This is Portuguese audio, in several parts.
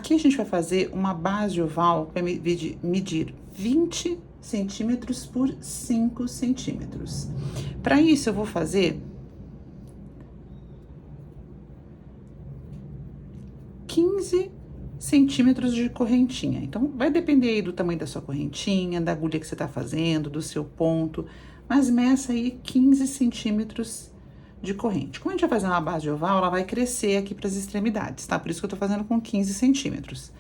Aqui a gente vai fazer uma base oval para medir 20 centímetros por 5 centímetros. Para isso, eu vou fazer 15 centímetros de correntinha. Então, vai depender aí do tamanho da sua correntinha, da agulha que você tá fazendo, do seu ponto, mas meça aí 15 centímetros de corrente. Como a gente vai fazer uma base oval, ela vai crescer aqui para as extremidades, tá? Por isso que eu tô fazendo com 15 centímetros.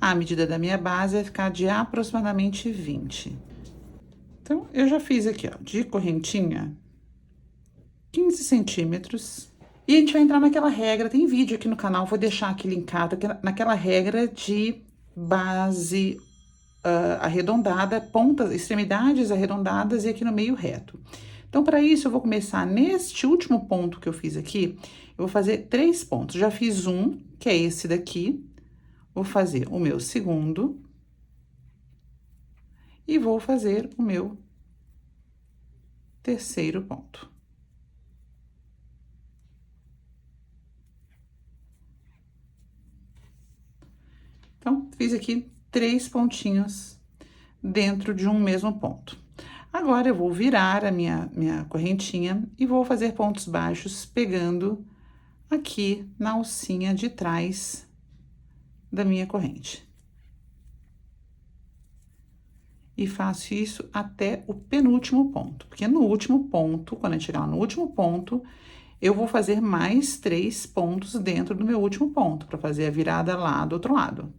A medida da minha base vai ficar de aproximadamente 20. Então, eu já fiz aqui, ó, de correntinha, 15 centímetros. E a gente vai entrar naquela regra, tem vídeo aqui no canal, vou deixar aqui linkado, naquela regra de base arredondada, pontas, extremidades arredondadas e aqui no meio reto. Então, para isso, eu vou começar neste último ponto que eu fiz aqui, eu vou fazer 3 pontos. Já fiz um, que é esse daqui, vou fazer o meu segundo e vou fazer o meu terceiro ponto. Então, fiz aqui 3 pontinhos dentro de um mesmo ponto. Agora, eu vou virar a minha correntinha e vou fazer pontos baixos pegando aqui na alcinha de trás da minha corrente. E faço isso até o penúltimo ponto, porque no último ponto, quando a gente chegar lá no último ponto, eu vou fazer mais 3 pontos dentro do meu último ponto, para fazer a virada lá do outro lado.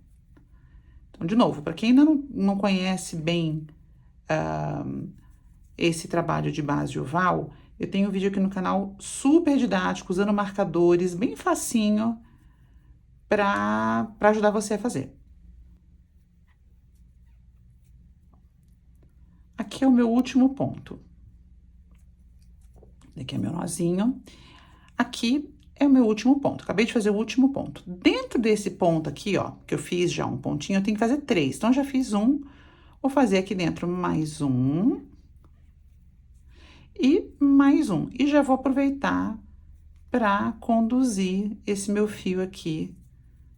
Então, de novo, para quem ainda não conhece bem esse trabalho de base oval, eu tenho um vídeo aqui no canal super didático, usando marcadores, bem facinho, para ajudar você a fazer. Aqui é o meu último ponto. Aqui é meu nozinho. Aqui é o meu último ponto. Acabei de fazer o último ponto. Dentro desse ponto aqui, ó, que eu fiz já um pontinho, eu tenho que fazer 3. Então, eu já fiz um. Vou fazer aqui dentro mais um. E mais um. E já vou aproveitar para conduzir esse meu fio aqui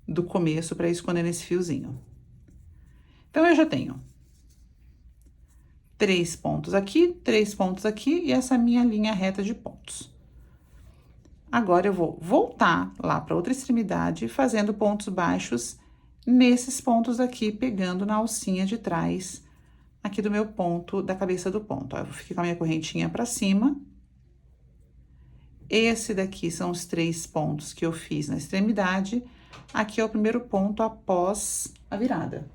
do começo para esconder nesse fiozinho. Então, eu já tenho 3 pontos aqui, 3 pontos aqui e essa minha linha reta de pontos. Agora, eu vou voltar lá para outra extremidade, fazendo pontos baixos nesses pontos aqui, pegando na alcinha de trás aqui do meu ponto, da cabeça do ponto. Ó, eu vou ficar com a minha correntinha para cima. Esse daqui são os 3 pontos que eu fiz na extremidade. Aqui é o primeiro ponto após a virada.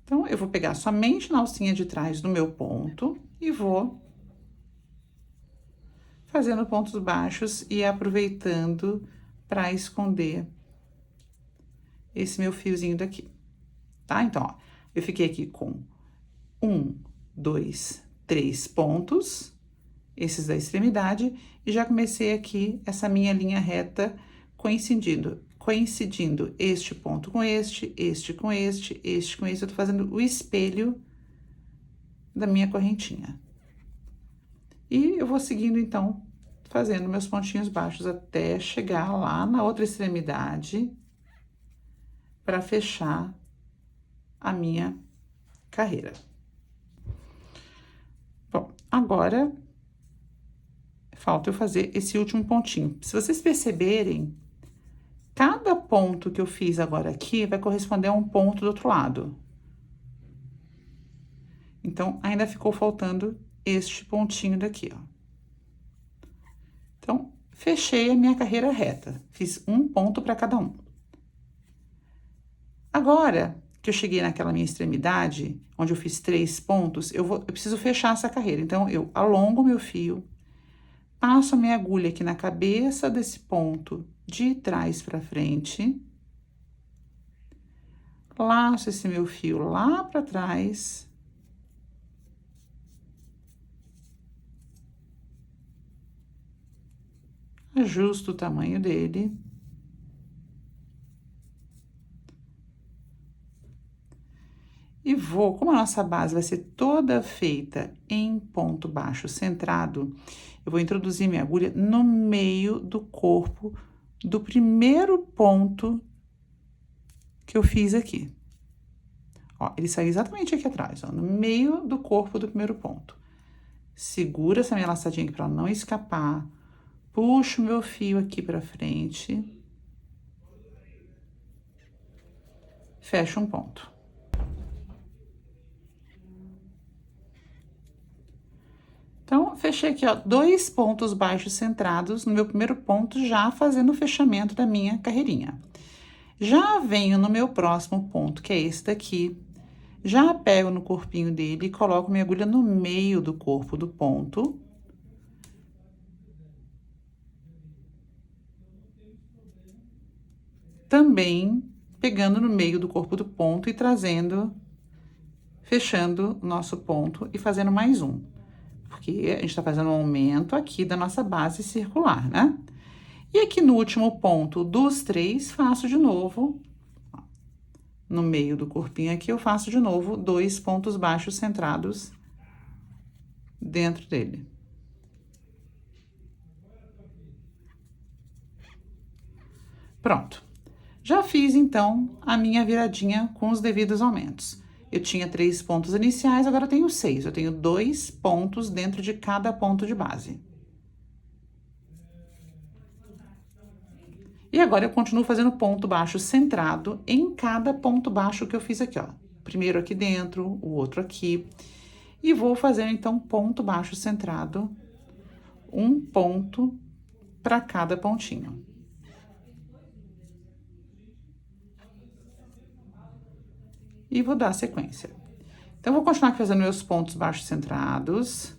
Então, eu vou pegar somente na alcinha de trás do meu ponto e vou fazendo pontos baixos e aproveitando para esconder esse meu fiozinho daqui, tá? Então, ó, eu fiquei aqui com 1, 2, 3 pontos, esses da extremidade, e já comecei aqui essa minha linha reta coincidindo este ponto com este com este com este, eu tô fazendo o espelho da minha correntinha. E eu vou seguindo, então, fazendo meus pontinhos baixos até chegar lá na outra extremidade para fechar a minha carreira. Bom, agora falta eu fazer esse último pontinho. Se vocês perceberem, cada ponto que eu fiz agora aqui vai corresponder a um ponto do outro lado. Então, ainda ficou faltando este pontinho daqui, ó. Então, fechei a minha carreira reta. Fiz um ponto para cada um. Agora que eu cheguei naquela minha extremidade, onde eu fiz 3 pontos, eu preciso fechar essa carreira. Então, eu alongo o meu fio, passo a minha agulha aqui na cabeça desse ponto de trás para frente, laço esse meu fio lá para trás, ajusto o tamanho dele. E vou, como a nossa base vai ser toda feita em ponto baixo centrado, eu vou introduzir minha agulha no meio do corpo do primeiro ponto que eu fiz aqui. Ó, ele saiu exatamente aqui atrás, ó, no meio do corpo do primeiro ponto. Segura essa minha laçadinha aqui para ela não escapar. Puxo o meu fio aqui pra frente. Fecho um ponto. Então, fechei aqui, ó, 2 pontos baixos centrados no meu primeiro ponto, já fazendo o fechamento da minha carreirinha. Já venho no meu próximo ponto, que é esse daqui. Já pego no corpinho dele e coloco minha agulha no meio do corpo do ponto. Também pegando no meio do corpo do ponto e trazendo, fechando o nosso ponto e fazendo mais um. Porque a gente tá fazendo um aumento aqui da nossa base circular, né? E aqui no último ponto dos 3, faço de novo, ó, no meio do corpinho aqui, eu faço de novo 2 pontos baixos centrados dentro dele. Pronto. Já fiz, então, a minha viradinha com os devidos aumentos. Eu tinha 3 pontos iniciais, agora eu tenho 6. Eu tenho 2 pontos dentro de cada ponto de base. E agora eu continuo fazendo ponto baixo centrado em cada ponto baixo que eu fiz aqui, ó. Primeiro aqui dentro, o outro aqui. E vou fazendo, então, ponto baixo centrado, um ponto para cada pontinho. E vou dar sequência. Então, vou continuar aqui fazendo meus pontos baixos centrados.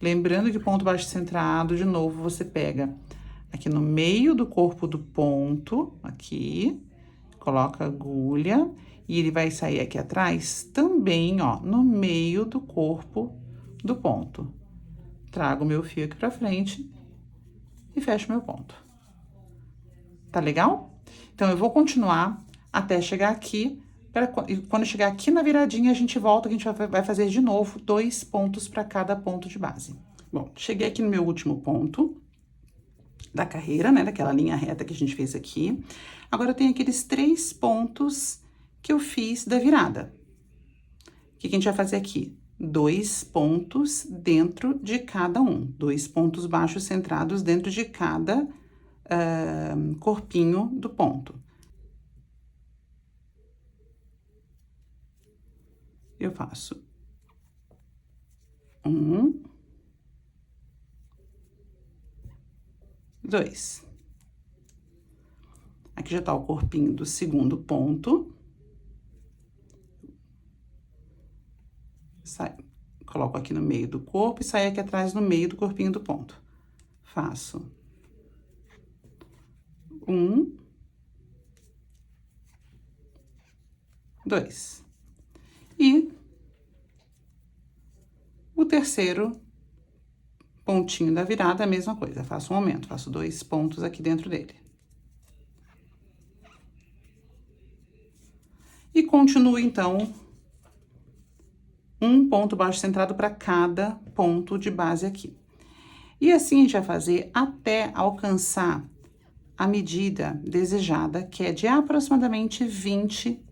Lembrando que o ponto baixo centrado, de novo, você pega aqui no meio do corpo do ponto, aqui, coloca a agulha, e ele vai sair aqui atrás também, ó, no meio do corpo do ponto. Trago meu fio aqui pra frente e fecho meu ponto. Tá legal? Então, eu vou continuar até chegar aqui. Quando chegar aqui na viradinha, a gente volta, que a gente vai fazer de novo 2 pontos para cada ponto de base. Bom, cheguei aqui no meu último ponto da carreira, né, daquela linha reta que a gente fez aqui. Agora, eu tenho aqueles 3 pontos que eu fiz da virada. O que a gente vai fazer aqui? 2 pontos dentro de cada um. 2 pontos baixos centrados dentro de cada corpinho do ponto. Eu faço 1, 2. Aqui já tá o corpinho do segundo ponto. Coloco aqui no meio do corpo e saio aqui atrás no meio do corpinho do ponto. Faço 1, 2. E o terceiro pontinho da virada, a mesma coisa. Faço um aumento, faço 2 pontos aqui dentro dele. E continuo, então, um ponto baixo centrado para cada ponto de base aqui. E assim a gente vai fazer até alcançar a medida desejada, que é de aproximadamente 20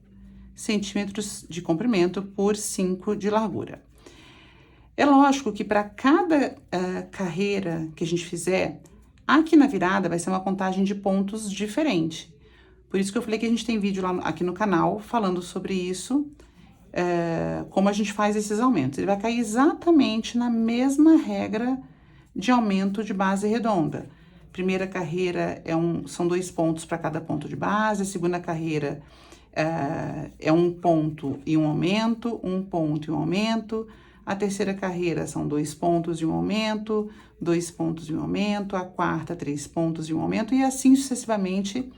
centímetros de comprimento por 5 de largura. É lógico que para cada carreira que a gente fizer, aqui na virada vai ser uma contagem de pontos diferente. Por isso que eu falei que a gente tem vídeo lá aqui no canal falando sobre isso, como a gente faz esses aumentos. Ele vai cair exatamente na mesma regra de aumento de base redonda. Primeira carreira são 2 pontos para cada ponto de base, a segunda carreira é 1 ponto e um aumento, 1 ponto e um aumento. A terceira carreira são 2 pontos e um aumento, 2 pontos e um aumento. A quarta, 3 pontos e um aumento, e assim sucessivamente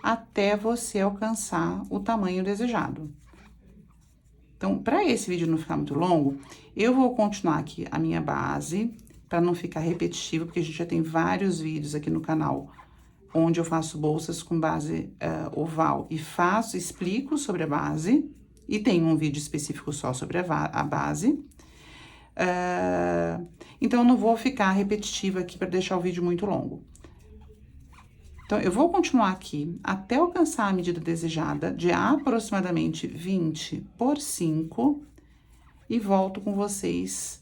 até você alcançar o tamanho desejado. Então, para esse vídeo não ficar muito longo, eu vou continuar aqui a minha base, para não ficar repetitivo, porque a gente já tem vários vídeos aqui no canal onde eu faço bolsas com base oval e explico sobre a base. E tem um vídeo específico só sobre a base. Então, eu não vou ficar repetitiva aqui para deixar o vídeo muito longo. Então, eu vou continuar aqui até alcançar a medida desejada de aproximadamente 20 por 5 e volto com vocês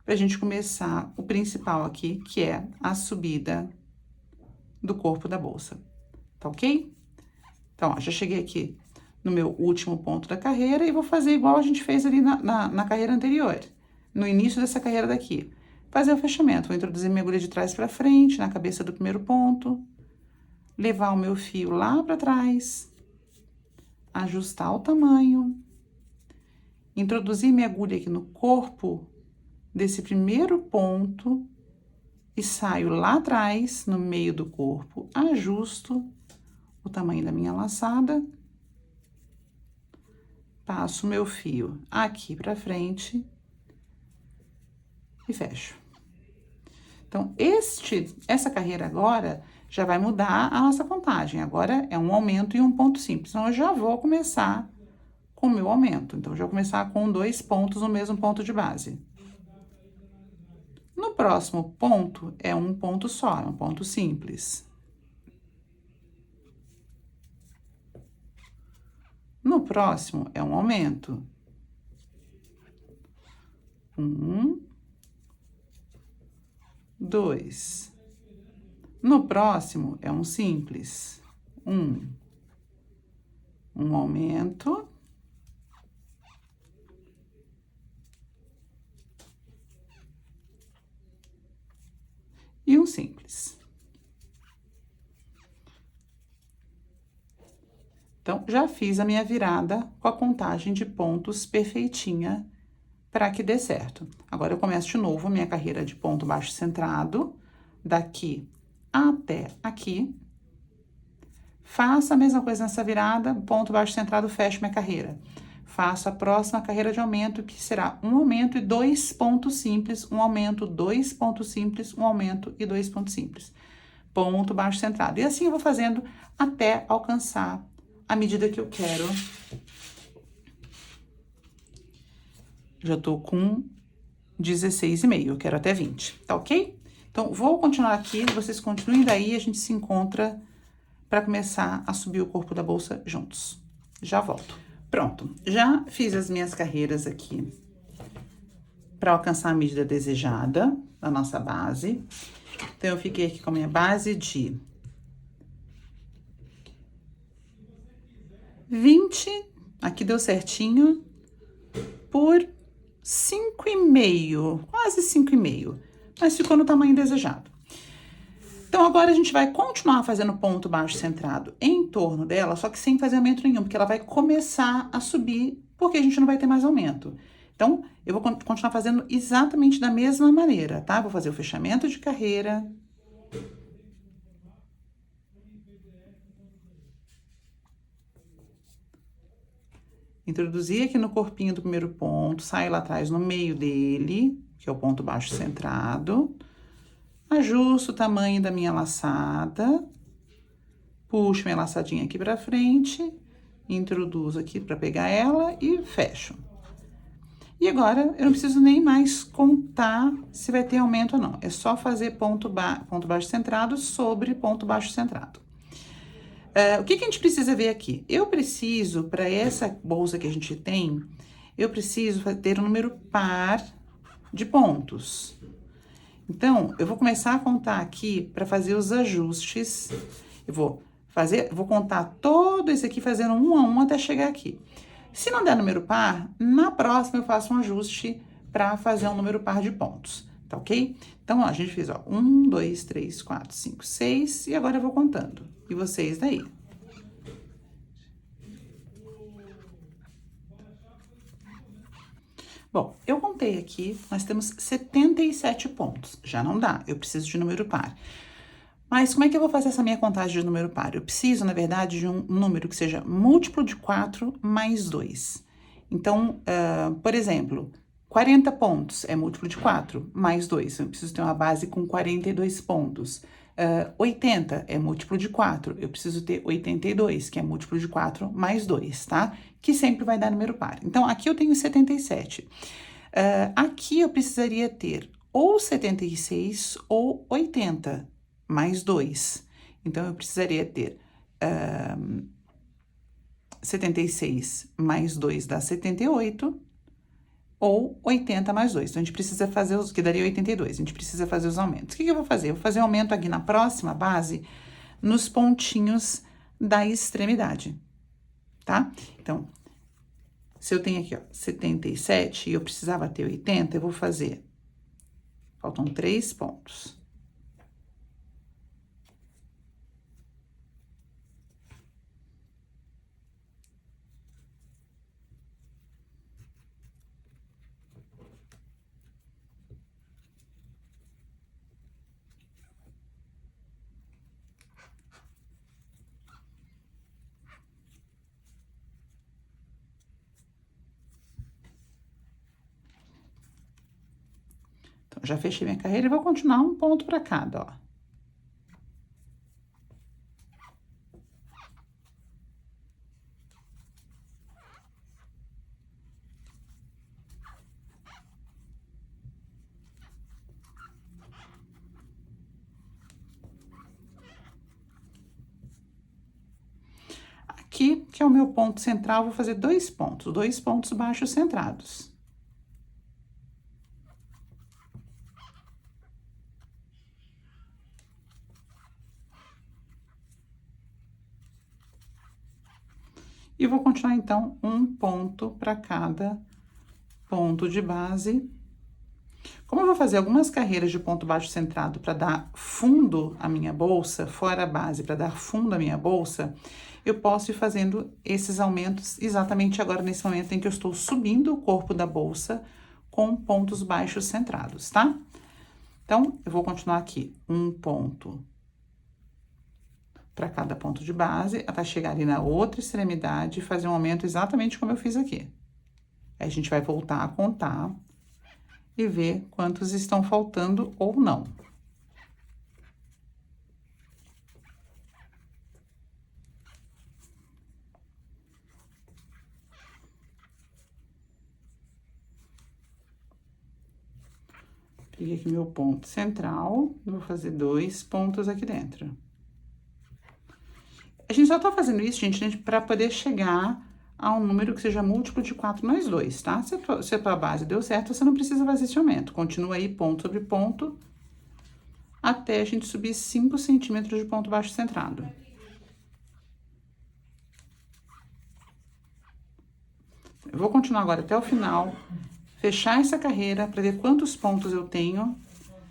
pra gente começar o principal aqui, que é a subida do corpo da bolsa, tá ok? Então, ó, já cheguei aqui no meu último ponto da carreira e vou fazer igual a gente fez ali na carreira anterior, no início dessa carreira daqui. Fazer o fechamento, vou introduzir minha agulha de trás pra frente, na cabeça do primeiro ponto, levar o meu fio lá pra trás, ajustar o tamanho, introduzir minha agulha aqui no corpo desse primeiro ponto e saio lá atrás, no meio do corpo, ajusto o tamanho da minha laçada, passo o meu fio aqui pra frente e fecho. Então, essa carreira agora já vai mudar a nossa contagem. Agora é um aumento e um ponto simples. Então, eu já vou começar com o meu aumento. Então, eu já vou começar com 2 pontos no mesmo ponto de base. No próximo ponto, é um ponto só, é um ponto simples. No próximo, é um aumento. 1, 2. No próximo, é um simples. Um aumento. E um simples. Então, já fiz a minha virada com a contagem de pontos perfeitinha para que dê certo. Agora, eu começo de novo a minha carreira de ponto baixo centrado, daqui até aqui. Faço a mesma coisa nessa virada, ponto baixo centrado, fecho minha carreira. Faço a próxima carreira de aumento, que será um aumento e 2 pontos simples, um aumento, 2 pontos simples, um aumento e 2 pontos simples. Ponto baixo centrado. E assim eu vou fazendo até alcançar a medida que eu quero. Já tô com 16,5, eu quero até 20, tá ok? Então, vou continuar aqui, vocês continuem daí, a gente se encontra para começar a subir o corpo da bolsa juntos. Já volto. Pronto, já fiz as minhas carreiras aqui para alcançar a medida desejada da nossa base. Então, eu fiquei aqui com a minha base de 20, aqui deu certinho, por 5,5, quase 5,5, mas ficou no tamanho desejado. Então, agora a gente vai continuar fazendo ponto baixo centrado em torno dela, só que sem fazer aumento nenhum, porque ela vai começar a subir, porque a gente não vai ter mais aumento. Então, eu vou continuar fazendo exatamente da mesma maneira, tá? Vou fazer o fechamento de carreira. Introduzir aqui no corpinho do primeiro ponto, saio lá atrás no meio dele, que é o ponto baixo centrado. Ajusto o tamanho da minha laçada, puxo minha laçadinha aqui pra frente, introduzo aqui pra pegar ela e fecho. E agora, eu não preciso nem mais contar se vai ter aumento ou não. É só fazer ponto baixo centrado sobre ponto baixo centrado. O que a gente precisa ver aqui? Eu preciso, para essa bolsa que a gente tem, eu preciso ter um número par de pontos. Então, eu vou começar a contar aqui para fazer os ajustes. Eu vou contar todo esse aqui fazendo um a um até chegar aqui. Se não der número par, na próxima eu faço um ajuste para fazer um número par de pontos, tá ok? Então, ó, a gente fez, ó, 1, 2, 3, 4, 5, 6, e agora eu vou contando. E vocês daí. Bom, eu contei aqui, nós temos 77 pontos. Já não dá, eu preciso de número par. Mas como é que eu vou fazer essa minha contagem de número par? Eu preciso, na verdade, de um número que seja múltiplo de 4 mais 2. Então, por exemplo, 40 pontos é múltiplo de 4 mais 2. Eu preciso ter uma base com 42 pontos. 80 é múltiplo de 4. Eu preciso ter 82, que é múltiplo de 4 mais 2, tá? que sempre vai dar número par. Então, aqui eu tenho 77. Aqui eu precisaria ter ou 76 ou 80, mais 2. Então, eu precisaria ter 76 mais 2 dá 78, ou 80 mais 2. Então, a gente precisa fazer os, que daria 82. A gente precisa fazer os aumentos. O que eu vou fazer? Eu vou fazer aumento aqui na próxima base, nos pontinhos da extremidade, tá? Então, se eu tenho aqui, ó, 77 e eu precisava ter 80, eu vou fazer, faltam 3 pontos. Então, já fechei minha carreira e vou continuar um ponto para cada, ó. Aqui, que é o meu ponto central, vou fazer 2 pontos baixos centrados. E vou continuar, então, um ponto para cada ponto de base. Como eu vou fazer algumas carreiras de ponto baixo centrado para dar fundo à minha bolsa, fora a base, para dar fundo à minha bolsa, eu posso ir fazendo esses aumentos exatamente agora, nesse momento em que eu estou subindo o corpo da bolsa com pontos baixos centrados, tá? Então, eu vou continuar aqui, um ponto para cada ponto de base, até chegar ali na outra extremidade e fazer um aumento exatamente como eu fiz aqui. Aí a gente vai voltar a contar e ver quantos estão faltando ou não. Peguei aqui meu ponto central, vou fazer 2 pontos aqui dentro. A gente só tá fazendo isso, gente, para poder chegar a um número que seja múltiplo de 4 mais 2, tá? Se a tua base deu certo, você não precisa fazer esse aumento. Continua aí, ponto sobre ponto, até a gente subir 5 centímetros de ponto baixo centrado. Eu vou continuar agora até o final, fechar essa carreira para ver quantos pontos eu tenho,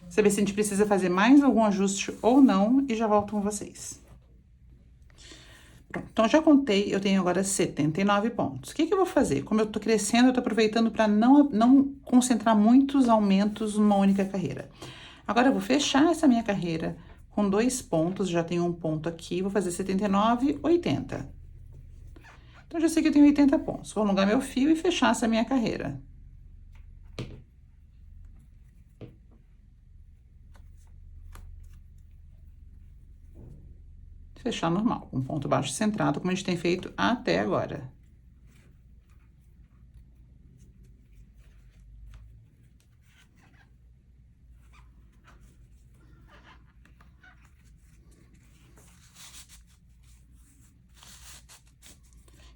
saber se a gente precisa fazer mais algum ajuste ou não, e já volto com vocês. Pronto, então já contei, eu tenho agora 79 pontos. O que eu vou fazer? Como eu tô crescendo, eu tô aproveitando para não concentrar muitos aumentos numa única carreira. Agora eu vou fechar essa minha carreira com 2 pontos, já tenho um ponto aqui, vou fazer 79, 80. Então, já sei que eu tenho 80 pontos. Vou alongar meu fio e fechar essa minha carreira. Fechar normal, com ponto baixo centrado, como a gente tem feito até agora.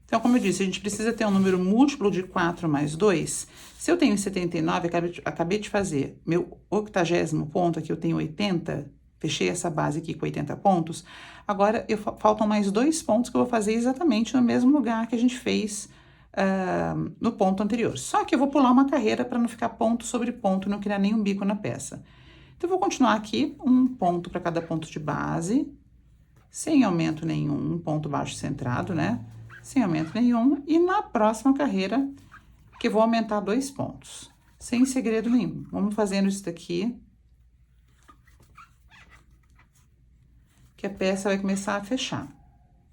Então, como eu disse, a gente precisa ter um número múltiplo de 4 mais 2. Se eu tenho 79, acabei de fazer meu 80º ponto, aqui eu tenho 80, fechei essa base aqui com 80 pontos. Agora, faltam mais 2 pontos que eu vou fazer exatamente no mesmo lugar que a gente fez no ponto anterior. Só que eu vou pular uma carreira para não ficar ponto sobre ponto, não criar nenhum bico na peça. Então, eu vou continuar aqui, um ponto para cada ponto de base, sem aumento nenhum, um ponto baixo centrado, né? Sem aumento nenhum, e na próxima carreira, que eu vou aumentar 2 pontos, sem segredo nenhum. Vamos fazendo isso daqui, que a peça vai começar a fechar.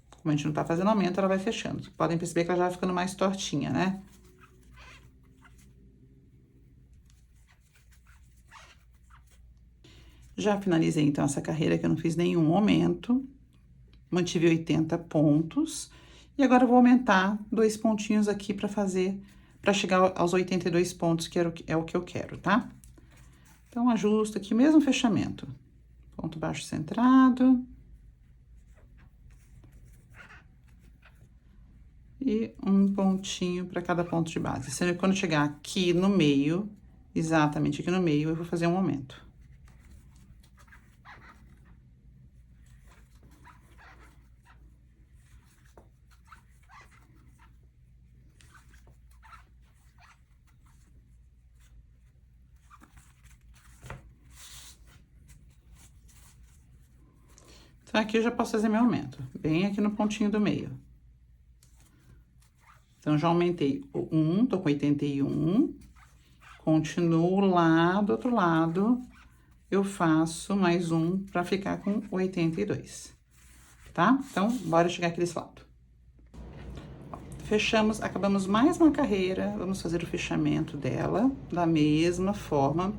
Como a gente não tá fazendo aumento, ela vai fechando. Podem perceber que ela já vai ficando mais tortinha, né? Já finalizei, então, essa carreira que eu não fiz nenhum aumento. Mantive 80 pontos. E agora eu vou aumentar 2 pontinhos aqui pra fazer, pra chegar aos 82 pontos, que é o que eu quero, tá? Então, ajusto aqui, mesmo fechamento. Ponto baixo centrado. E um pontinho para cada ponto de base. Sendo que quando chegar aqui no meio, exatamente aqui no meio, eu vou fazer um aumento. Então, aqui eu já posso fazer meu aumento, bem aqui no pontinho do meio. Então, já aumentei o 1, tô com 81. Continuo lá do outro lado, eu faço mais um para ficar com 82, tá? Então, bora chegar aqui desse lado. Fechamos, acabamos mais uma carreira, vamos fazer o fechamento dela da mesma forma.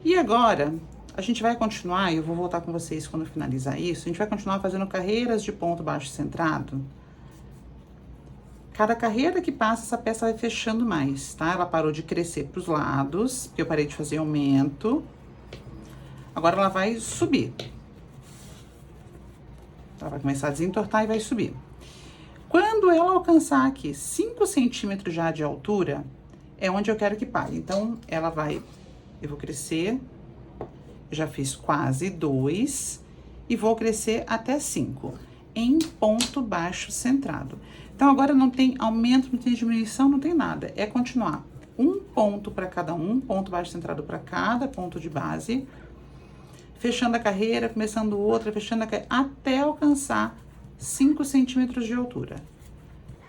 E agora, a gente vai continuar, eu vou voltar com vocês quando finalizar isso, a gente vai continuar fazendo carreiras de ponto baixo centrado. Cada carreira que passa, essa peça vai fechando mais, tá? Ela parou de crescer pros lados, porque eu parei de fazer aumento. Agora ela vai subir. Ela vai começar a desentortar e vai subir. Quando ela alcançar aqui 5 centímetros já de altura, é onde eu quero que pare. Então, ela vai... Eu vou crescer... Eu já fiz quase 2 e vou crescer até 5 em ponto baixo centrado. Então, agora não tem aumento, não tem diminuição, não tem nada. É continuar um ponto para cada um, ponto baixo centrado para cada ponto de base, fechando a carreira, começando outra, fechando a carreira, até alcançar 5 centímetros de altura.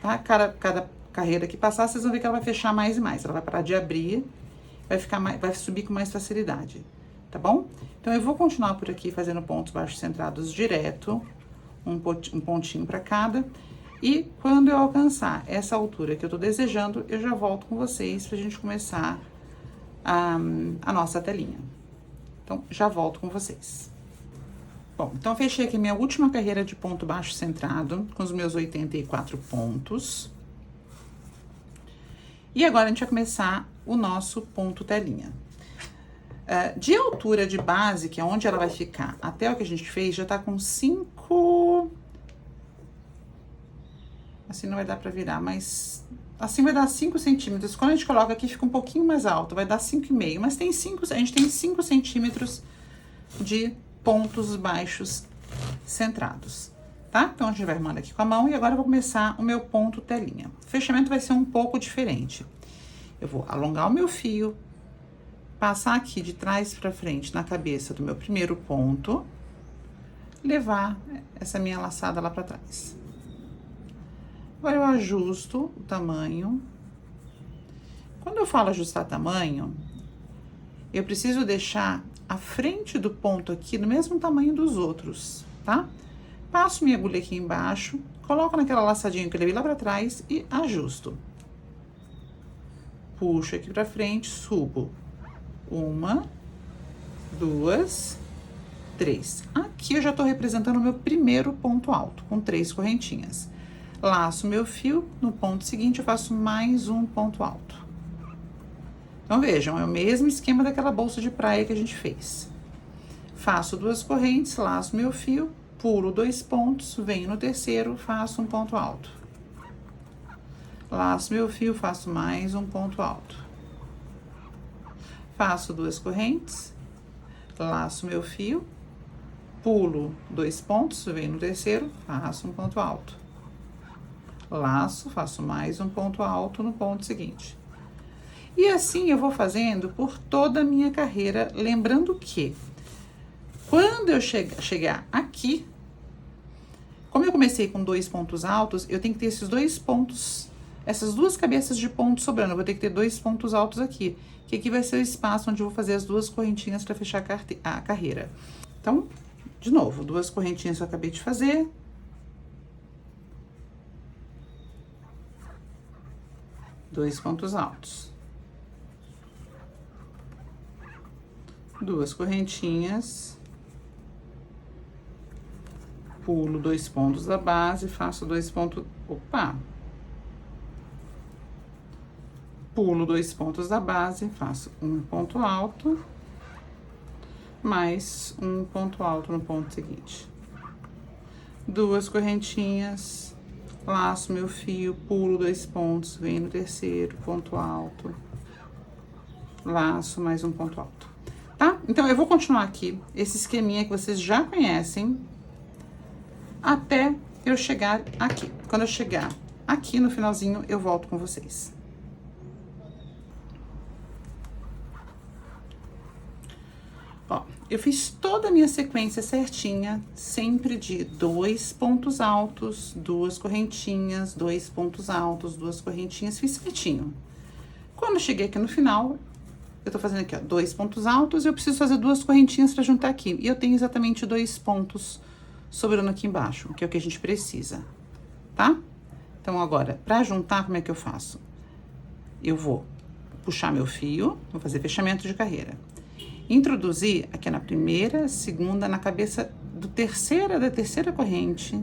Tá? Cada carreira que passar, vocês vão ver que ela vai fechar mais e mais. Ela vai parar de abrir, vai subir com mais facilidade. Tá bom? Então, eu vou continuar por aqui fazendo pontos baixos centrados direto, um pontinho para cada. E quando eu alcançar essa altura que eu tô desejando, eu já volto com vocês pra gente começar a nossa telinha. Então, já volto com vocês. Bom, então, fechei aqui minha última carreira de ponto baixo centrado, com os meus 84 pontos. E agora, a gente vai começar o nosso ponto telinha. De altura de base, que é onde ela vai ficar, até o que a gente fez, já tá com 5... Assim não vai dar pra virar, mas... Assim vai dar 5 centímetros. Quando a gente coloca aqui, fica um pouquinho mais alto, vai dar 5,5. Mas tem 5, a gente tem 5 centímetros de pontos baixos centrados, tá? Então, a gente vai armando aqui com a mão e agora eu vou começar o meu ponto telinha. O fechamento vai ser um pouco diferente. Eu vou alongar o meu fio, passar aqui de trás pra frente na cabeça do meu primeiro ponto, levar essa minha laçada lá pra trás. Agora, eu ajusto o tamanho. Quando eu falo ajustar tamanho, eu preciso deixar a frente do ponto aqui no mesmo tamanho dos outros, tá? Passo minha agulha aqui embaixo, coloco naquela laçadinha que eu levei lá pra trás e ajusto. Puxo aqui pra frente, subo. 1, 2, 3. Aqui eu já tô representando o meu primeiro ponto alto, com 3 correntinhas. Laço meu fio, no ponto seguinte eu faço mais um ponto alto. Então, vejam, é o mesmo esquema daquela bolsa de praia que a gente fez. Faço 2 correntes, laço meu fio, pulo 2 pontos, venho no terceiro, faço um ponto alto. Laço meu fio, faço mais um ponto alto. Faço 2 correntes, laço meu fio, pulo 2 pontos, venho no terceiro, faço um ponto alto. Laço, faço mais um ponto alto no ponto seguinte. E assim eu vou fazendo por toda a minha carreira, lembrando que quando eu chegar aqui, como eu comecei com 2 pontos altos, eu tenho que ter esses 2 pontos, essas 2 cabeças de ponto sobrando, eu vou ter que ter 2 pontos altos aqui, que aqui vai ser o espaço onde eu vou fazer as 2 correntinhas para fechar a carreira. Então, de novo, 2 correntinhas que eu acabei de fazer. 2 pontos altos. 2 correntinhas. pulo 2 pontos da base, faço 2 pontos, pulo 2 pontos da base, faço um ponto alto, mais um ponto alto no ponto seguinte. 2 correntinhas, laço meu fio, pulo 2 pontos, venho no terceiro, ponto alto, laço mais um ponto alto, tá? Então, eu vou continuar aqui, esse esqueminha que vocês já conhecem, até eu chegar aqui. Quando eu chegar aqui no finalzinho, eu volto com vocês. Ó, eu fiz toda a minha sequência certinha, sempre de 2 pontos altos, 2 correntinhas, 2 pontos altos, 2 correntinhas, fiz certinho. Quando eu cheguei aqui no final, eu tô fazendo aqui, ó, 2 pontos altos, eu preciso fazer 2 correntinhas pra juntar aqui. E eu tenho exatamente 2 pontos sobrando aqui embaixo, que é o que a gente precisa, tá? Então, agora, pra juntar, como é que eu faço? Eu vou puxar meu fio, vou fazer fechamento de carreira. Introduzir aqui na primeira, segunda, na cabeça da terceira corrente.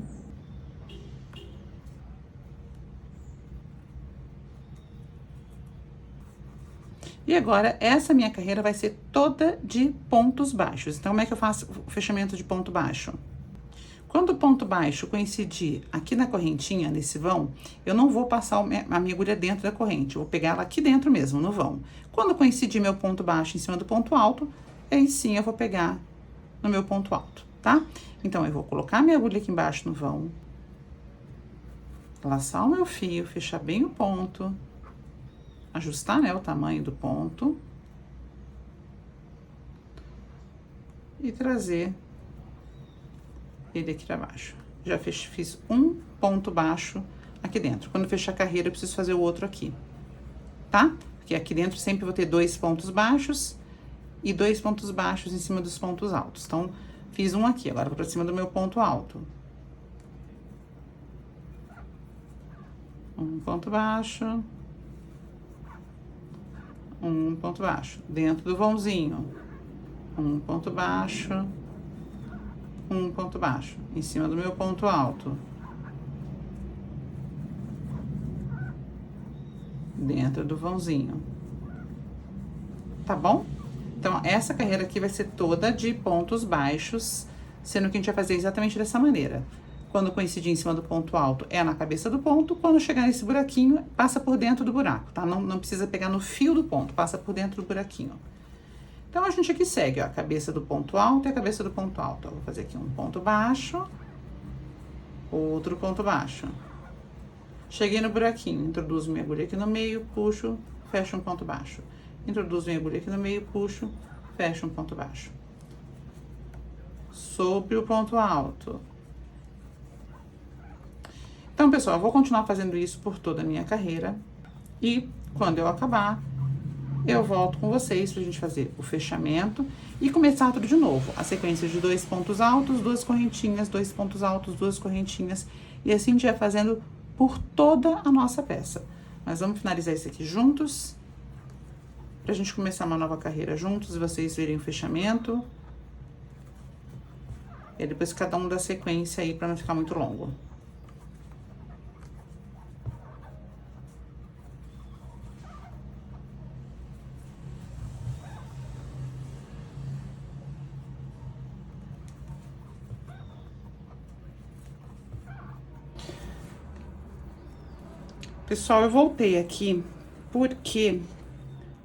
E agora, essa minha carreira vai ser toda de pontos baixos. Então, como é que eu faço o fechamento de ponto baixo? Quando o ponto baixo coincidir aqui na correntinha, nesse vão, eu não vou passar a minha agulha dentro da corrente, eu vou pegar ela aqui dentro mesmo, no vão. Quando coincidir meu ponto baixo em cima do ponto alto, aí sim eu vou pegar no meu ponto alto, tá? Então, eu vou colocar minha agulha aqui embaixo no vão, laçar o meu fio, fechar bem o ponto, ajustar, né, o tamanho do ponto e trazer ele aqui pra baixo. Já fiz um ponto baixo aqui dentro. Quando fechar a carreira, eu preciso fazer o outro aqui, tá? Porque aqui dentro sempre vou ter 2 pontos baixos e 2 pontos baixos em cima dos pontos altos. Então, fiz um aqui, agora vou pra cima do meu ponto alto. Um ponto baixo. Um ponto baixo. Dentro do vãozinho. Um ponto baixo. Um ponto baixo, em cima do meu ponto alto. Dentro do vãozinho. Tá bom? Então, essa carreira aqui vai ser toda de pontos baixos, sendo que a gente vai fazer exatamente dessa maneira. Quando coincidir em cima do ponto alto, é na cabeça do ponto. Quando chegar nesse buraquinho, passa por dentro do buraco, tá? Não precisa pegar no fio do ponto, passa por dentro do buraquinho. Então, a gente aqui segue, ó, a cabeça do ponto alto e a cabeça do ponto alto. Ó, vou fazer aqui um ponto baixo, outro ponto baixo. Cheguei no buraquinho, introduzo minha agulha aqui no meio, puxo, fecho um ponto baixo. Introduzo minha agulha aqui no meio, puxo, fecho um ponto baixo. Sobre o ponto alto. Então, pessoal, eu vou continuar fazendo isso por toda a minha carreira. E, quando eu acabar, eu volto com vocês pra gente fazer o fechamento e começar tudo de novo. A sequência de 2 pontos altos, 2 correntinhas, 2 pontos altos, 2 correntinhas. E assim a gente vai fazendo por toda a nossa peça. Mas vamos finalizar isso aqui juntos, pra gente começar uma nova carreira juntos e vocês verem o fechamento. E depois cada um dá sequência aí pra não ficar muito longo. Pessoal, eu voltei aqui porque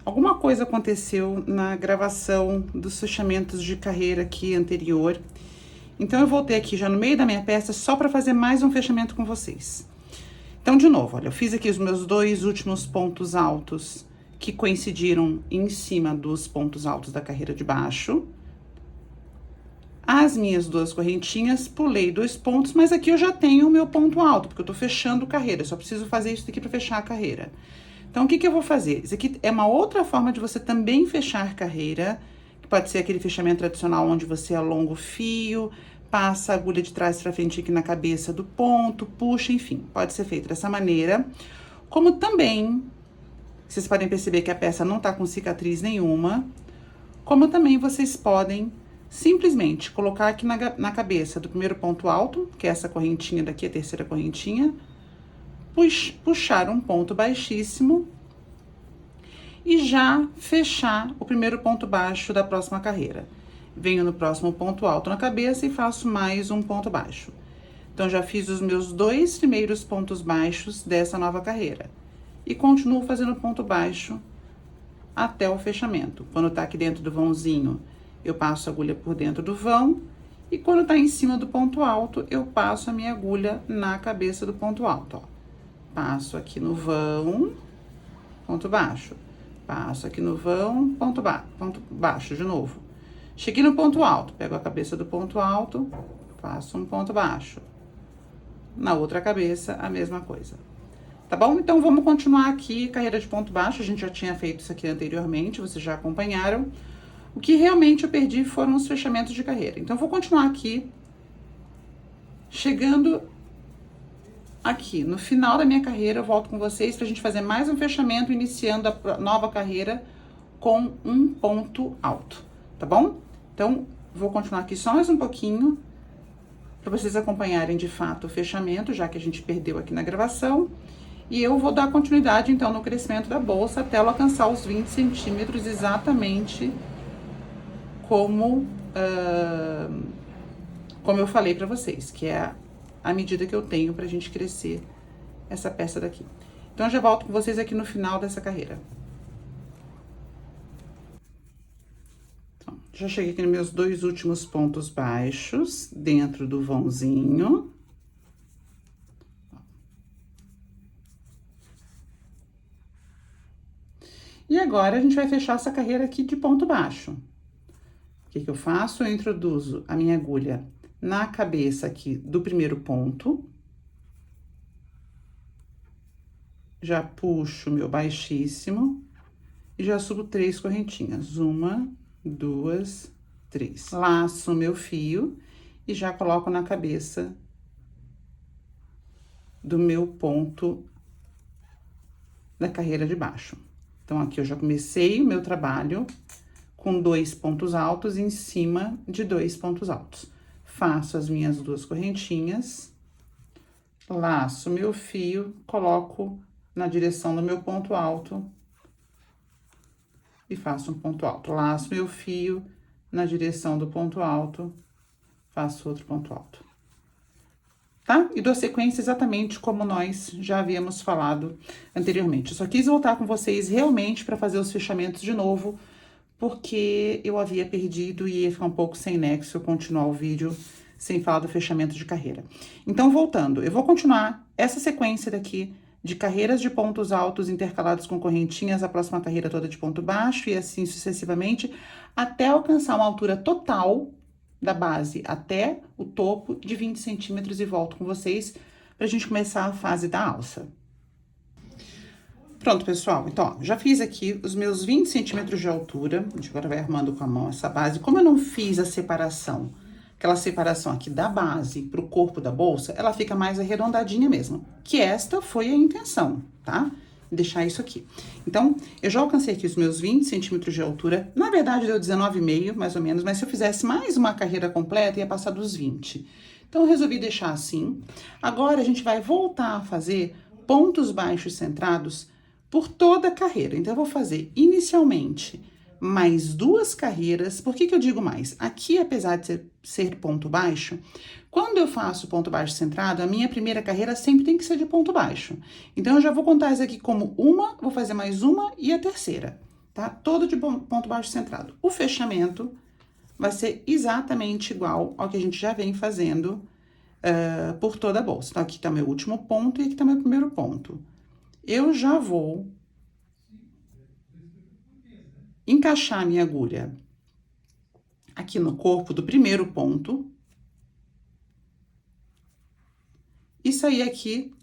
alguma coisa aconteceu na gravação dos fechamentos de carreira aqui anterior. Então, eu voltei aqui já no meio da minha peça só para fazer mais um fechamento com vocês. Então, de novo, olha, eu fiz aqui os meus 2 últimos pontos altos que coincidiram em cima dos pontos altos da carreira de baixo. As minhas 2 correntinhas, pulei 2 pontos, mas aqui eu já tenho o meu ponto alto, porque eu tô fechando carreira, eu só preciso fazer isso daqui pra fechar a carreira. Então, o que que eu vou fazer? Isso aqui é uma outra forma de você também fechar carreira, que pode ser aquele fechamento tradicional onde você alonga o fio, passa a agulha de trás pra frente aqui na cabeça do ponto, puxa, enfim, pode ser feito dessa maneira. Como também, vocês podem perceber que a peça não tá com cicatriz nenhuma, como também vocês podem simplesmente colocar aqui na cabeça do primeiro ponto alto, que é essa correntinha daqui, a terceira correntinha, puxar um ponto baixíssimo e já fechar o primeiro ponto baixo da próxima carreira. Venho no próximo ponto alto na cabeça e faço mais um ponto baixo. Então, já fiz os meus 2 primeiros pontos baixos dessa nova carreira. E continuo fazendo ponto baixo até o fechamento. Quando tá aqui dentro do vãozinho, eu passo a agulha por dentro do vão. E quando tá em cima do ponto alto, eu passo a minha agulha na cabeça do ponto alto, ó. Passo aqui no vão, ponto baixo. Passo aqui no vão, ponto baixo de novo. Cheguei no ponto alto, pego a cabeça do ponto alto, faço um ponto baixo. Na outra cabeça, a mesma coisa. Tá bom? Então, vamos continuar aqui, carreira de ponto baixo. A gente já tinha feito isso aqui anteriormente, vocês já acompanharam. O que realmente eu perdi foram os fechamentos de carreira. Então, eu vou continuar aqui, chegando aqui no final da minha carreira, eu volto com vocês pra gente fazer mais um fechamento, iniciando a nova carreira com um ponto alto, tá bom? Então, vou continuar aqui só mais um pouquinho, para vocês acompanharem de fato o fechamento, já que a gente perdeu aqui na gravação. E eu vou dar continuidade, então, no crescimento da bolsa até ela alcançar os 20 centímetros, exatamente como eu falei para vocês, que é a medida que eu tenho pra gente crescer essa peça daqui. Então, eu já volto com vocês aqui no final dessa carreira. Então, já cheguei aqui nos meus 2 últimos pontos baixos, dentro do vãozinho. E agora, a gente vai fechar essa carreira aqui de ponto baixo. O que que eu faço? Eu introduzo a minha agulha na cabeça aqui do primeiro ponto. Já puxo meu baixíssimo e já subo 3 correntinhas. 1, 2, 3. Laço meu fio e já coloco na cabeça do meu ponto da carreira de baixo. Então, aqui eu já comecei o meu trabalho com 2 pontos altos em cima de 2 pontos altos. Faço as minhas 2 correntinhas, laço meu fio, coloco na direção do meu ponto alto e faço um ponto alto. Laço meu fio na direção do ponto alto, faço outro ponto alto. Tá? E dou sequência exatamente como nós já havíamos falado anteriormente. Eu só quis voltar com vocês realmente para fazer os fechamentos de novo, porque eu havia perdido e ia ficar um pouco sem nexo eu continuar o vídeo sem falar do fechamento de carreira. Então, voltando, eu vou continuar essa sequência daqui de carreiras de pontos altos intercalados com correntinhas, a próxima carreira toda de ponto baixo, e assim sucessivamente, até alcançar uma altura total da base até o topo de 20 centímetros e volto com vocês pra gente começar a fase da alça. Pronto, pessoal, então, ó, já fiz aqui os meus 20 centímetros de altura, a gente agora vai armando com a mão essa base. Como eu não fiz a separação, aquela separação aqui da base pro corpo da bolsa, ela fica mais arredondadinha mesmo, que esta foi a intenção, tá? Deixar isso aqui. Então, eu já alcancei aqui os meus 20 centímetros de altura, na verdade deu 19,5, mais ou menos, mas se eu fizesse mais uma carreira completa, ia passar dos 20. Então, eu resolvi deixar assim. Agora, a gente vai voltar a fazer pontos baixos centrados por toda a carreira. Então, eu vou fazer inicialmente mais 2 carreiras. Por que que eu digo mais? Aqui, apesar de ser ponto baixo, quando eu faço ponto baixo centrado, a minha primeira carreira sempre tem que ser de ponto baixo. Então, eu já vou contar isso aqui como uma, vou fazer mais uma e a terceira, tá? Todo de ponto baixo centrado. O fechamento vai ser exatamente igual ao que a gente já vem fazendo por toda a bolsa. Então, aqui tá meu último ponto e aqui tá meu primeiro ponto. Eu já vou encaixar a minha agulha aqui no corpo do primeiro ponto e sair aqui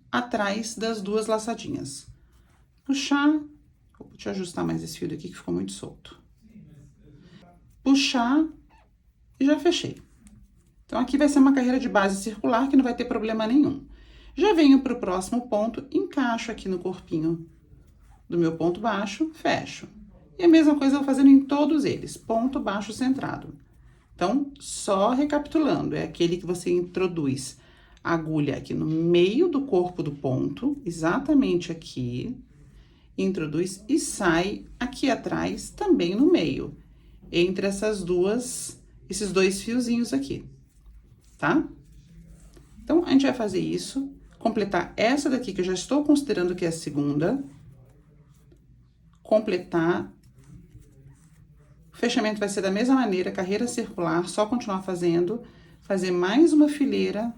atrás das 2 laçadinhas. Puxar, deixa eu ajustar mais esse fio daqui que ficou muito solto. Puxar e já fechei. Então, aqui vai ser uma carreira de base circular que não vai ter problema nenhum. Já venho pro próximo ponto, encaixo aqui no corpinho do meu ponto baixo, fecho. E a mesma coisa eu vou fazendo em todos eles, ponto baixo centrado. Então, só recapitulando, é aquele que você introduz a agulha aqui no meio do corpo do ponto, exatamente aqui, introduz e sai aqui atrás, também no meio, entre esses dois fiozinhos aqui, tá? Então, a gente vai fazer isso, completar essa daqui, que eu já estou considerando que é a segunda, completar. O fechamento vai ser da mesma maneira, carreira circular, só continuar fazendo, fazer mais uma fileira,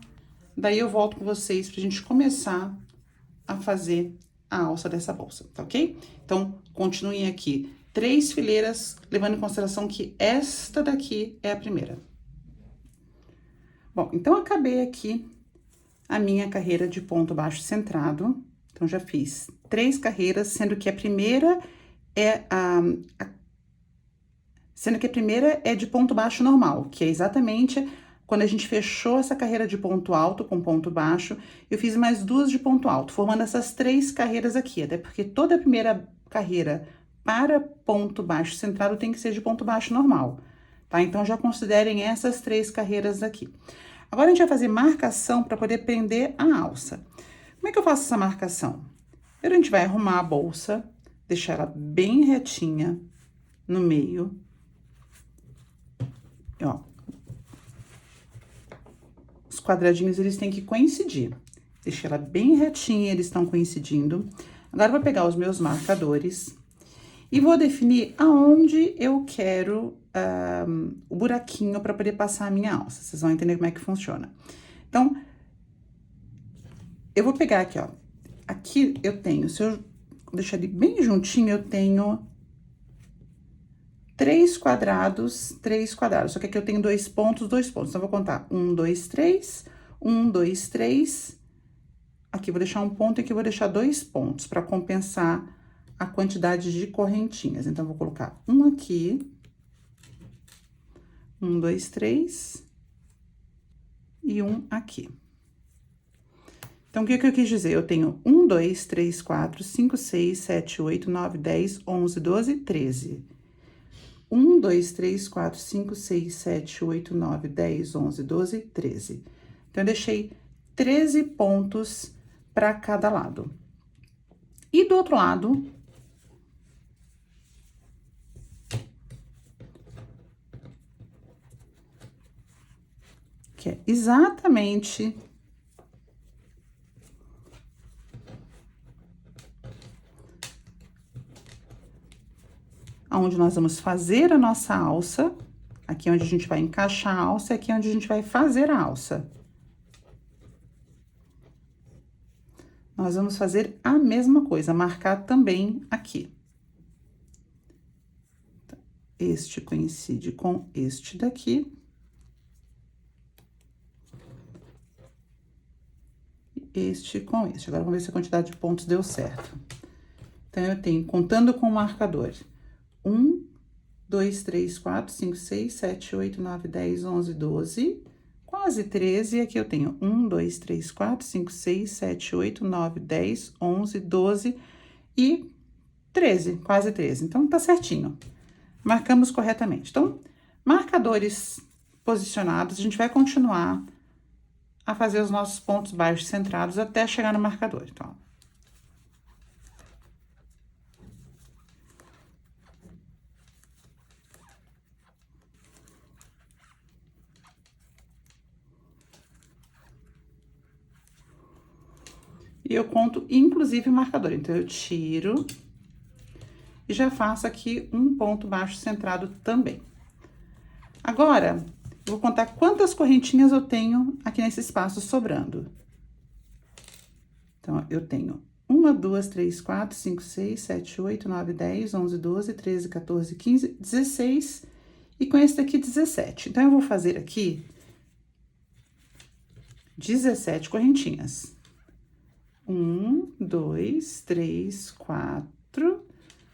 daí eu volto com vocês pra gente começar a fazer a alça dessa bolsa, tá ok? Então, continuem aqui 3 fileiras, levando em consideração que esta daqui é a primeira. Bom, então, acabei aqui a minha carreira de ponto baixo centrado. Então, já fiz 3 carreiras, sendo que a primeira é de ponto baixo normal, que é exatamente quando a gente fechou essa carreira de ponto alto com ponto baixo, eu fiz mais 2 de ponto alto, formando essas 3 carreiras aqui, até porque toda a primeira carreira para ponto baixo centrado tem que ser de ponto baixo normal, tá? Então, já considerem essas 3 carreiras aqui. Agora, a gente vai fazer marcação para poder prender a alça. Como é que eu faço essa marcação? Primeiro, a gente vai arrumar a bolsa, deixar ela bem retinha no meio. Ó, os quadradinhos, eles têm que coincidir. Deixei ela bem retinha, eles estão coincidindo. Agora, eu vou pegar os meus marcadores e vou definir aonde eu quero o buraquinho para poder passar a minha alça. Vocês vão entender como é que funciona. Então, eu vou pegar aqui, ó. Aqui eu tenho, se eu deixar ele bem juntinho, eu tenho 3 quadrados, 3 quadrados. Só que aqui eu tenho 2 pontos, 2 pontos. Então, eu vou contar 1, 2, 3, 1, 2, 3. Aqui eu vou deixar um ponto e aqui eu vou deixar 2 pontos para compensar a quantidade de correntinhas. Então, eu vou colocar um aqui, 1, 2, 3 e um aqui. Então, o que eu quis dizer? Eu tenho 1, 2, 3, 4, 5, 6, 7, 8, 9, 10, 11, 12, 13. 1, 2, 3, 4, 5, 6, 7, 8, 9, 10, 11, 12, 13. Então, eu deixei 13 pontos para cada lado. E do outro lado, que é exatamente onde nós vamos fazer a nossa alça, aqui onde a gente vai encaixar a alça, e aqui onde a gente vai fazer a alça. Nós vamos fazer a mesma coisa, marcar também aqui. Este coincide com este daqui. Este com este. Agora, vamos ver se a quantidade de pontos deu certo. Então, eu tenho, contando com o marcador, 1, 2, 3, 4, 5, 6, 7, 8, 9, 10, 11, 12, quase 13. E aqui eu tenho 1, 2, 3, 4, 5, 6, 7, 8, 9, 10, 11, 12 e 13, quase 13. Então, tá certinho. Marcamos corretamente. Então, marcadores posicionados, a gente vai continuar a fazer os nossos pontos baixos centrados até chegar no marcador. Então, e eu conto, inclusive, o marcador. Então, eu tiro e já faço aqui um ponto baixo centrado também. Agora, eu vou contar quantas correntinhas eu tenho aqui nesse espaço sobrando. Então, eu tenho 1, 2, 3, 4, 5, 6, 7, 8, 9, 10, 11, 12, 13, 14, 15, 16 e com esse daqui 17. Então, eu vou fazer aqui 17 correntinhas. 1, 2, 3, 4,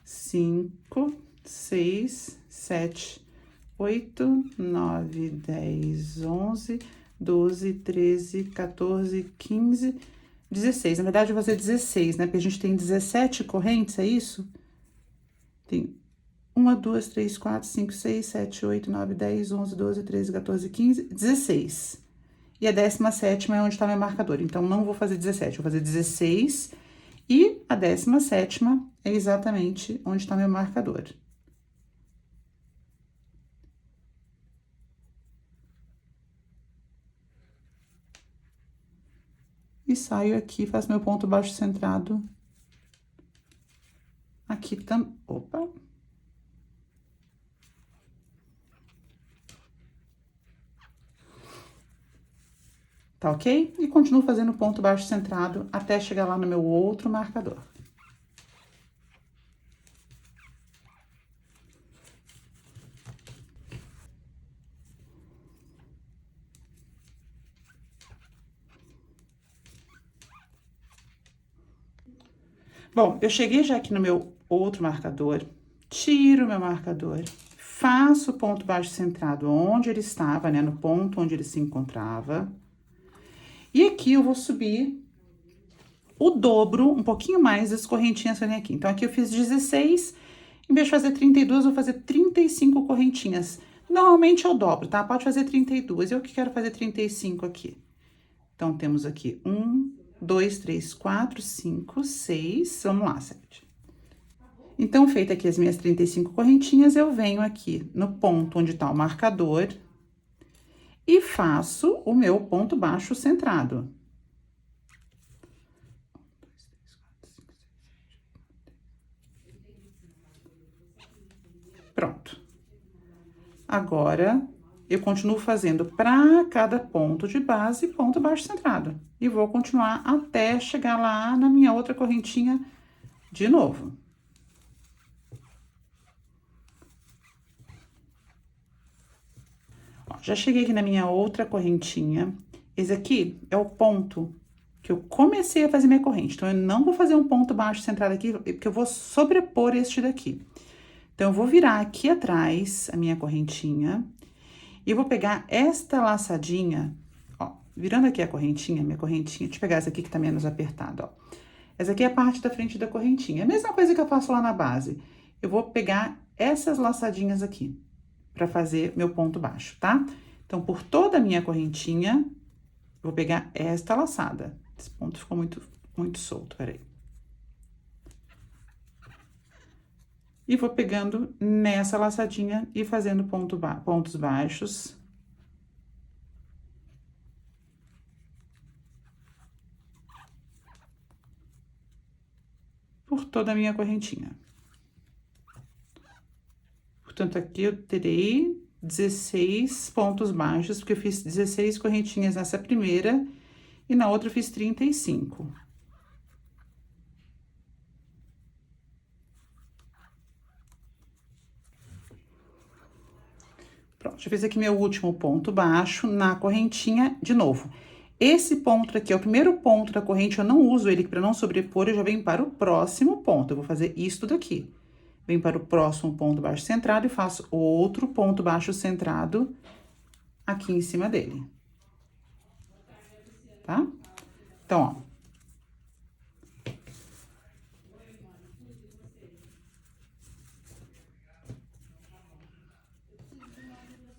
5, 6, 7, 8, 9, 10, 11, 12, 13, 14, 15, 16. Na verdade, eu vou fazer 16, né? Porque a gente tem 17 correntes, é isso? Tem 1, 2, 3, 4, 5, 6, 7, 8, 9, 10, 11, 12, 13, 14, 15, 16. E a 17ª é onde tá meu marcador. Então, não vou fazer 17, vou fazer 16. E a 17ª é exatamente onde tá meu marcador. E saio aqui, faço meu ponto baixo centrado. Aqui também. Opa! Tá ok? E continuo fazendo ponto baixo centrado até chegar lá no meu outro marcador. Bom, eu cheguei já aqui no meu outro marcador, tiro meu marcador, faço o ponto baixo centrado onde ele estava, né, no ponto onde ele se encontrava. E aqui eu vou subir o dobro, um pouquinho mais das correntinhas que eu tenho aqui. Então, aqui eu fiz 16, em vez de fazer 32, eu vou fazer 35 correntinhas. Normalmente eu dobro, tá? Pode fazer 32, eu que quero fazer 35 aqui. Então, temos aqui 1, 2, 3, 4, 5, 6, vamos lá, 7. Então, feita aqui as minhas 35 correntinhas, eu venho aqui no ponto onde tá o marcador e faço o meu ponto baixo centrado. Pronto. Agora, eu continuo fazendo para cada ponto de base, ponto baixo centrado. E vou continuar até chegar lá na minha outra correntinha de novo. Ó, já cheguei aqui na minha outra correntinha. Esse aqui é o ponto que eu comecei a fazer minha corrente. Então, eu não vou fazer um ponto baixo centrado aqui, porque eu vou sobrepor este daqui. Então, eu vou virar aqui atrás a minha correntinha e vou pegar esta laçadinha, ó, virando aqui a correntinha, minha correntinha, deixa eu pegar essa aqui que tá menos apertada, ó. Essa aqui é a parte da frente da correntinha, a mesma coisa que eu faço lá na base. Eu vou pegar essas laçadinhas aqui pra fazer meu ponto baixo, tá? Então, por toda a minha correntinha, eu vou pegar esta laçada. Esse ponto ficou muito solto, peraí. E vou pegando nessa laçadinha e fazendo pontos baixos. Por toda a minha correntinha. Portanto, aqui eu terei 16 pontos baixos, porque eu fiz 16 correntinhas nessa primeira e na outra eu fiz 35. Pronto, já fiz aqui meu último ponto baixo na correntinha de novo. Esse ponto aqui é o primeiro ponto da corrente, eu não uso ele para não sobrepor, eu já venho para o próximo ponto. Eu vou fazer isto daqui. Venho para o próximo ponto baixo centrado e faço outro ponto baixo centrado aqui em cima dele. Tá? Então, ó.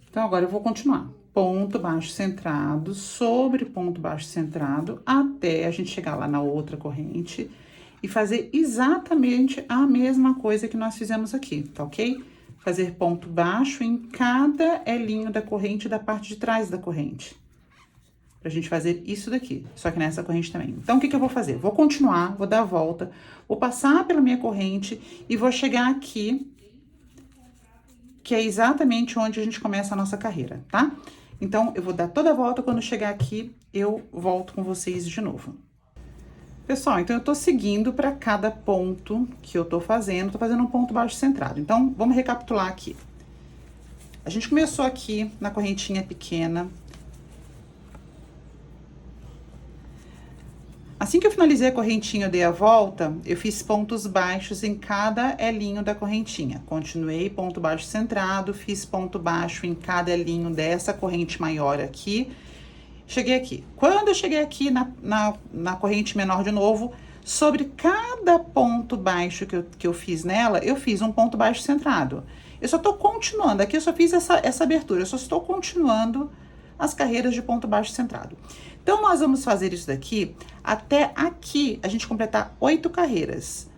Então, agora eu vou continuar. Ponto baixo centrado, sobre ponto baixo centrado, até a gente chegar lá na outra corrente e fazer exatamente a mesma coisa que nós fizemos aqui, tá ok? Fazer ponto baixo em cada elinho da corrente da parte de trás da corrente. Pra gente fazer isso daqui, só que nessa corrente também. Então, o que que eu vou fazer? Vou continuar, vou dar a volta, vou passar pela minha corrente e vou chegar aqui, que é exatamente onde a gente começa a nossa carreira, tá? Então, eu vou dar toda a volta, quando chegar aqui, eu volto com vocês de novo. Pessoal, então eu tô seguindo para cada ponto que eu tô fazendo um ponto baixo centrado. Então, vamos recapitular aqui. A gente começou aqui na correntinha pequena. Assim que eu finalizei a correntinha, eu dei a volta, eu fiz pontos baixos em cada elinho da correntinha. Continuei ponto baixo centrado, fiz ponto baixo em cada elinho dessa corrente maior aqui. Cheguei aqui. Quando eu cheguei aqui na corrente menor de novo, Sobre cada ponto baixo que eu fiz nela, eu fiz um ponto baixo centrado. Eu só tô continuando, aqui eu só fiz essa abertura, eu só estou continuando as carreiras de ponto baixo centrado. Então, nós vamos fazer isso daqui até aqui, a gente completar 8 carreiras.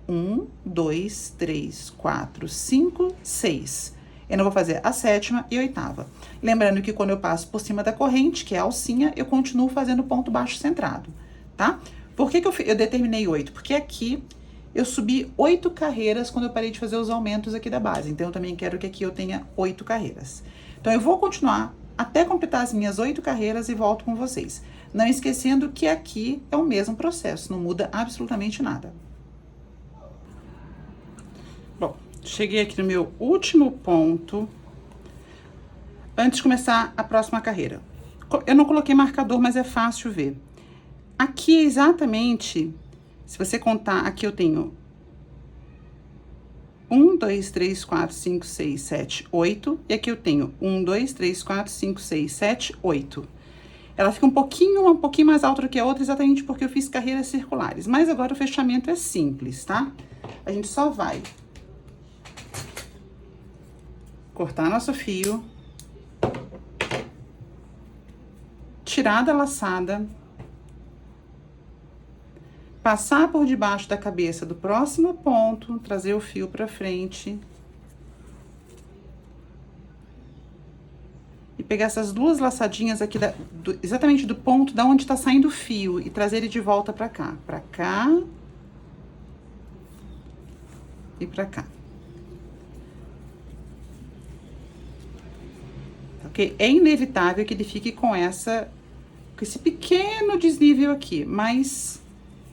1, 2, 3, 4, 5, 6. Eu não vou fazer a 7ª e 8ª. Lembrando que quando eu passo por cima da corrente, que é a alcinha, eu continuo fazendo ponto baixo centrado, tá? Por que eu determinei 8? Porque aqui eu subi 8 carreiras quando eu parei de fazer os aumentos aqui da base. Então, eu também quero que aqui eu tenha 8 carreiras. Então, eu vou continuar até completar as minhas 8 carreiras e volto com vocês. Não esquecendo que aqui é o mesmo processo, não muda absolutamente nada. Bom, cheguei aqui no meu último ponto. Antes de começar a próxima carreira. Eu não coloquei marcador, mas é fácil ver. Aqui exatamente, se você contar, aqui eu tenho 1, 2, 3, 4, 5, 6, 7, 8. E aqui eu tenho 1, 2, 3, 4, 5, 6, 7, 8. Ela fica um pouquinho mais alta do que a outra, exatamente porque eu fiz carreiras circulares. Mas agora o fechamento é simples, tá? A gente só vai cortar nosso fio, tirar da laçada, passar por debaixo da cabeça do próximo ponto, trazer o fio pra frente. E pegar essas duas laçadinhas aqui, exatamente do ponto da onde tá saindo o fio, e trazer ele de volta pra cá. Pra cá. E pra cá. Ok? É inevitável que ele fique com esse pequeno desnível aqui, mas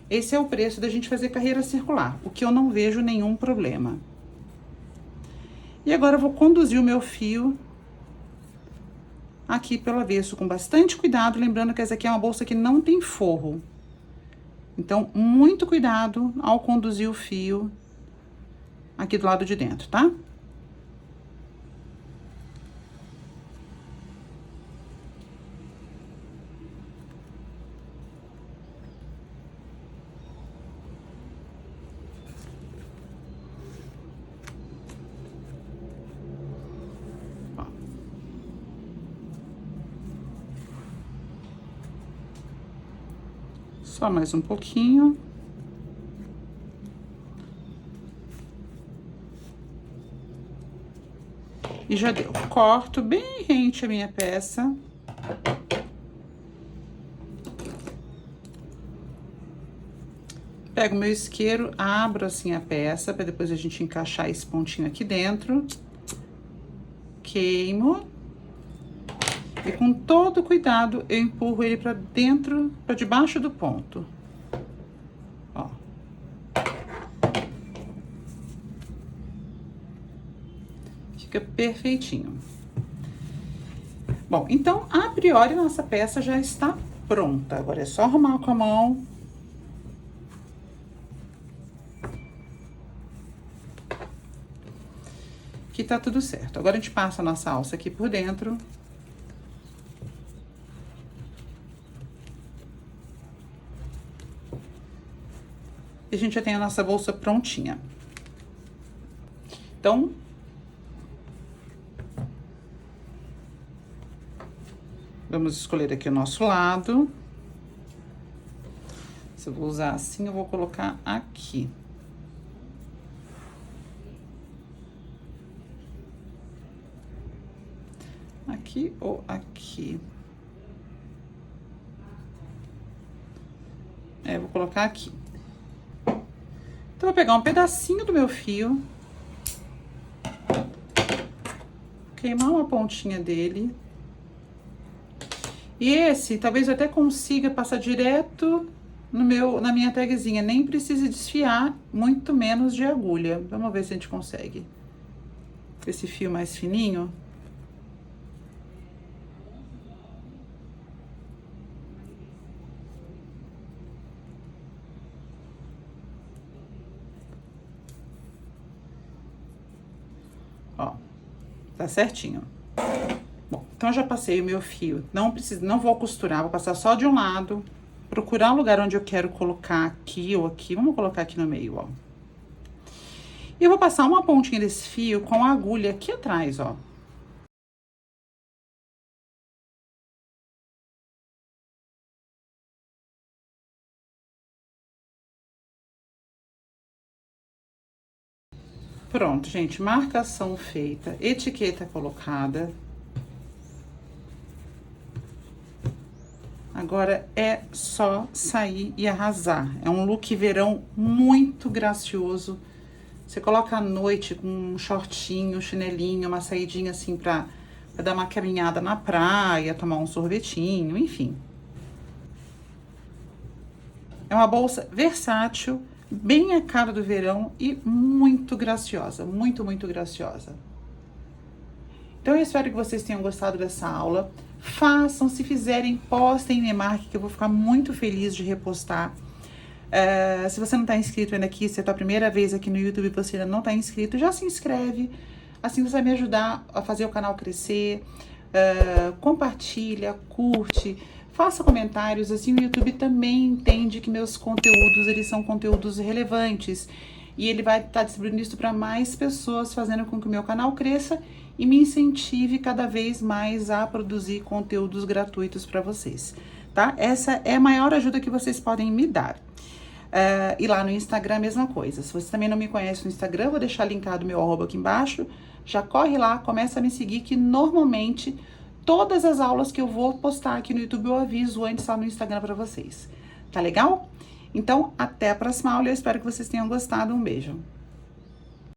esse é o preço da gente fazer carreira circular, o que eu não vejo nenhum problema. E agora eu vou conduzir o meu fio aqui pelo avesso com bastante cuidado, lembrando que essa aqui é uma bolsa que não tem forro. Então, muito cuidado ao conduzir o fio aqui do lado de dentro, tá? Só mais um pouquinho. E já deu. Corto bem rente a minha peça. Pego meu isqueiro, abro assim a peça, para depois a gente encaixar esse pontinho aqui dentro. Queimo. E com todo cuidado, eu empurro ele pra dentro, pra debaixo do ponto. Ó. Fica perfeitinho. Bom, então, a priori, nossa peça já está pronta. Agora é só arrumar com a mão. Que tá tudo certo. Agora a gente passa a nossa alça aqui por dentro. E a gente já tem a nossa bolsa prontinha. Então, vamos escolher aqui o nosso lado. Se eu vou usar assim, eu vou colocar aqui. Aqui ou aqui? É, eu vou colocar aqui. Então, eu vou pegar um pedacinho do meu fio, queimar uma pontinha dele. E esse, talvez eu até consiga passar direto na minha tagzinha, nem precise desfiar, muito menos de agulha. Vamos ver se a gente consegue. Esse fio mais fininho. Ó, tá certinho. Bom, então eu já passei o meu fio. Não vou costurar, vou passar só de um lado, procurar um lugar onde eu quero colocar aqui ou aqui. Vamos colocar aqui no meio, ó. E eu vou passar uma pontinha desse fio com a agulha aqui atrás, ó. Pronto, gente, marcação feita, etiqueta colocada. Agora é só sair e arrasar. É um look verão muito gracioso. Você coloca à noite com um shortinho, um chinelinho, uma saidinha assim pra dar uma caminhada na praia, tomar um sorvetinho, enfim. É uma bolsa versátil, bem a cara do verão e muito graciosa, muito, muito graciosa. Então eu espero que vocês tenham gostado dessa aula. Façam, se fizerem, postem, me marquem, que eu vou ficar muito feliz de repostar. Se você não está inscrito ainda aqui, se é a tua primeira vez aqui no YouTube e você ainda não está inscrito, já se inscreve. Assim você vai me ajudar a fazer o canal crescer. Compartilha, curte, faça comentários, assim o YouTube também entende que meus conteúdos, eles são conteúdos relevantes. E ele vai estar distribuindo isso para mais pessoas, fazendo com que o meu canal cresça e me incentive cada vez mais a produzir conteúdos gratuitos para vocês, tá? Essa é a maior ajuda que vocês podem me dar. E lá no Instagram, a mesma coisa. Se você também não me conhece no Instagram, vou deixar linkado meu arroba aqui embaixo. Já corre lá, começa a me seguir, que normalmente todas as aulas que eu vou postar aqui no YouTube eu aviso antes lá no Instagram para vocês. Tá legal? Então, até a próxima aula. Eu espero que vocês tenham gostado. Um beijo.